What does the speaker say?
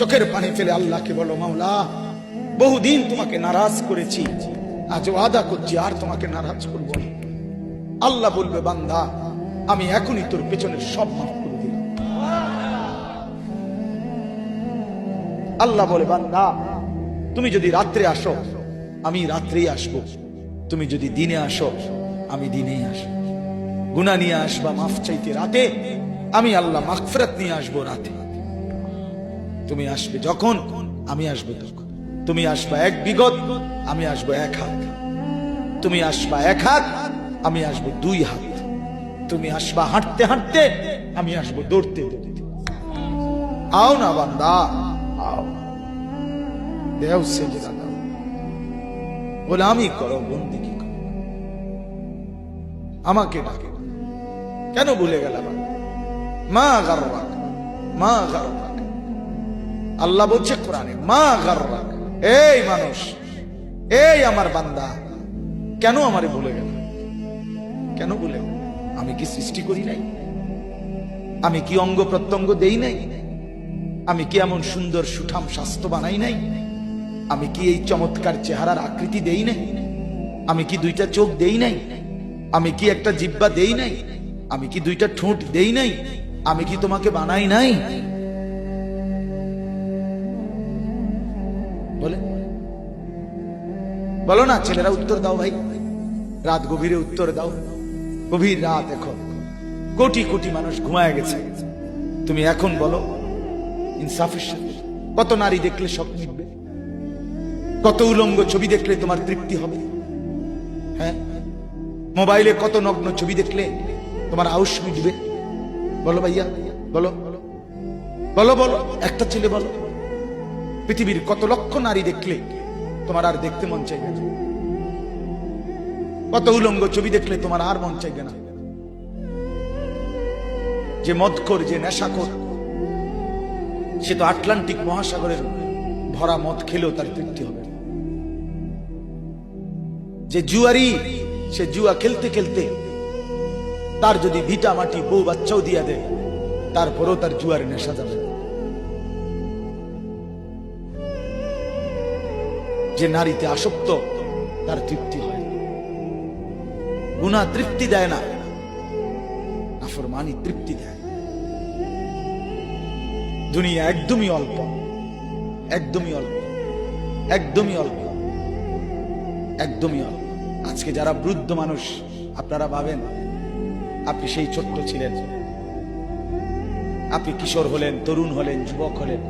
চোখের পানি ফেলে আল্লাহকে বলো, মাওলা বহুদিন তোমাকে নারাজ করেছি, আজ ওয়াদা করছি আর তোমাকে নারাজ করব না। আল্লাহ বলবে, বান্দা আমি এখনই তোর পেছনের সব মাফ করে দিলাম। আল্লাহ বলে, বান্দা তুমি যদি রাত্রে আসো আমি রাত্রেই আসবো, তুমি যদি দিনে আসো আমি দিনেই আসবো। গুনাহ নিয়ে আসবা মাফ চাইতে রাতে, আমি আল্লাহ মাগফিরাত নিয়ে আসবো রাতে। তুমি আসবে যখন আমি আসবো তখন। তুমি আসবা এক বিগত, আমি আসবো এক হাত। তুমি আসবা এক হাত, আমি আসবো দুই হাত। তুমি আসবা হাঁটতে হাঁটতে, আমি আসবো দৌড়তে দৌড়তে। আও না বান্দা, আও, দেও সেজদা দাও, গোলামি করো, বন্দেগী করো, আমাকে ডাকে। কেন ভুলে গেলাম? মা গাররাক, মা গাররাক। আল্লাহ বলছে কোরআনে, মা গাররাক। এই মানুষ, এই আমার বান্দা, কেন আমারে ভুলে গেল? কেন ভুলে গেল? আমি কি সৃষ্টি করি নাই? আমি কি অঙ্গ প্রত্যঙ্গ দেই নাই? আমি কি এমন সুন্দর সুঠাম স্বাস্থ্য বানাই নাই? আমি কি এই চমৎকার চেহারার আকৃতি দেই নাই? আমি কি দুইটা চোখ দেই নাই? আমি কি একটা জিহ্বা দেই নাই? আমি কি দুইটা ঠোঁট দেই নাই? আমি কি তোমাকে বানাই নাই? বলে বলো না ছেলেরা, উত্তর দাও ভাই, রাত গভীরে উত্তর দাও। গভীর রাত, এখন কোটি কোটি মানুষ ঘুমায় গেছে। তুমি এখন বলো ইনসাফের সাথে, কত নারী দেখলে সব মিটবে? কত উলঙ্গ ছবি দেখলে তোমার তৃপ্তি হবে? হ্যাঁ, মোবাইলে কত নগ্ন ছবি দেখলে তোমার আউশ মিটবে? বলো ভাইয়া, বলো বলো বলো, একটা ছেলে বলো। পৃথিবীর কত লক্ষ নারী দেখলে তোমার আর দেখতে মন চাইবে না? কত উলঙ্গ ছবি দেখলে তোমার আর মন চাইবে না? যে মদখোর, যে নেশাখোর, সে তো আটলান্টিক মহাসাগরের ভরা মদ খেলেও তার তৃপ্তি হবে। যে জুয়ারি, সে জুয়া খেলতে খেলতে তার যদি ভিটা মাটি বউ বাচ্চাও দিয়া দেয়, তারপরেও তার জুয়ার নেশা যাবে। যে নারীতে আসক্ত, তার তৃপ্তি হয়। গুনাহ তৃপ্তি দেয় না, নাফরমানি তৃপ্তি দেয়। দুনিয়া একদমই অল্প, একদমই অল্প, একদমই অল্প, একদমই অল্প। আজকে যারা বৃদ্ধ মানুষ, আপনারা ভাবেন আপনি সেই ছোট্ট ছিলেন, আপনি কিশোর হলেন, তরুণ হলেন, যুবক হলেন,